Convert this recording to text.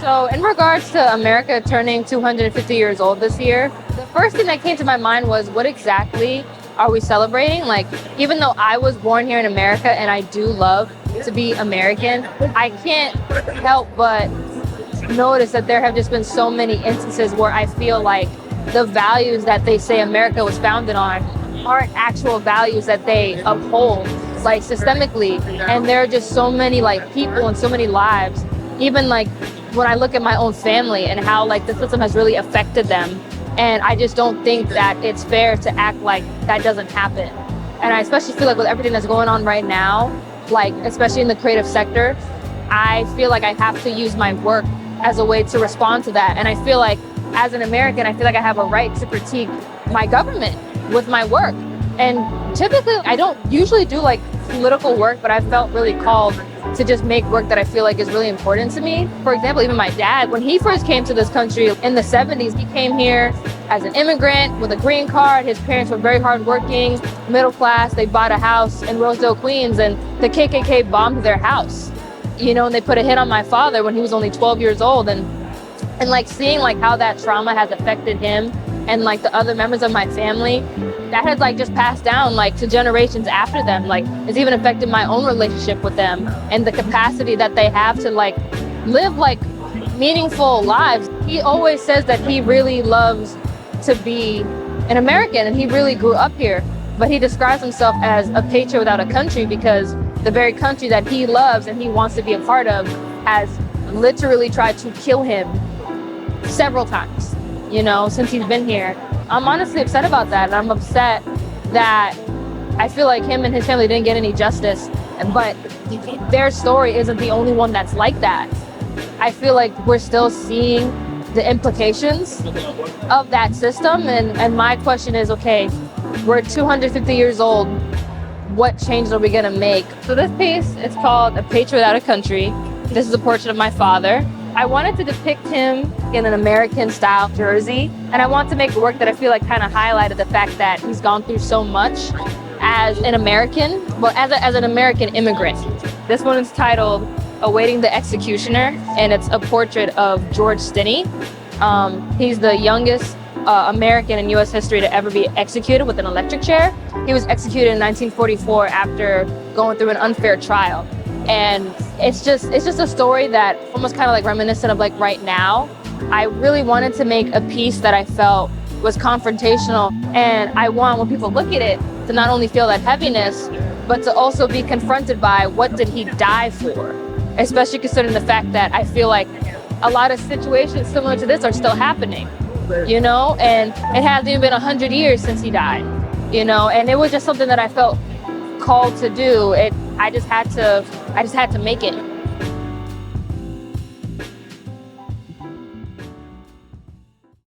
So in regards to America turning 250 years old this year, the first thing that came to my mind was what exactly are we celebrating? Like, even though I was born here in America and I do love to be American, I can't help but notice that there have just been so many instances where I feel like the values that they say America was founded on aren't actual values that they uphold, like systemically. And there are just so many like people and so many lives, even like when I look at my own family and how like the system has really affected them. And I just don't think that it's fair to act like that doesn't happen. And I especially feel like with everything that's going on right now, like especially in the creative sector, I feel like I have to use my work as a way to respond to that. And I feel like as an American, I feel like I have a right to critique my government with my work. And typically I don't usually do like political work, but I felt really called to just make work that I feel like is really important to me. For example, even my dad, when he first came to this country in the 70s, he came here as an immigrant with a green card. His parents were very hardworking, middle class. They bought a house in Rosedale, Queens, and the KKK bombed their house. You know, and they put a hit on my father when he was only 12 years old. And like seeing like how that trauma has affected him and like the other members of my family, that has like just passed down like to generations after them. Like it's even affected my own relationship with them and the capacity that they have to like live like meaningful lives. He always says that he really loves to be an American and he really grew up here, but he describes himself as a patriot without a country because the very country that he loves and he wants to be a part of has literally tried to kill him several times, you know, since he's been here. I'm honestly upset about that. And I'm upset that I feel like him and his family didn't get any justice, but their story isn't the only one that's like that. I feel like we're still seeing the implications of that system. And my question is, okay, we're 250 years old. What changes are we gonna make? So this piece, it's called A Patriot Without a Country. This is a portrait of my father. I wanted to depict him in an American style jersey. And I want to make work that I feel like kind of highlighted the fact that he's gone through so much as an American, well, as an American immigrant. This one is titled Awaiting the Executioner, and it's a portrait of George Stinney. He's the youngest American in US history to ever be executed with an electric chair. He was executed in 1944 after going through an unfair trial. And it's just a story that almost kind of like reminiscent of like right now. I really wanted to make a piece that I felt was confrontational, and I want when people look at it to not only feel that heaviness, but to also be confronted by what did he die for, especially considering the fact that I feel like a lot of situations similar to this are still happening, you know, and it hasn't even been 100 years since he died, you know, and it was just something that I felt called to do. I just had to make it.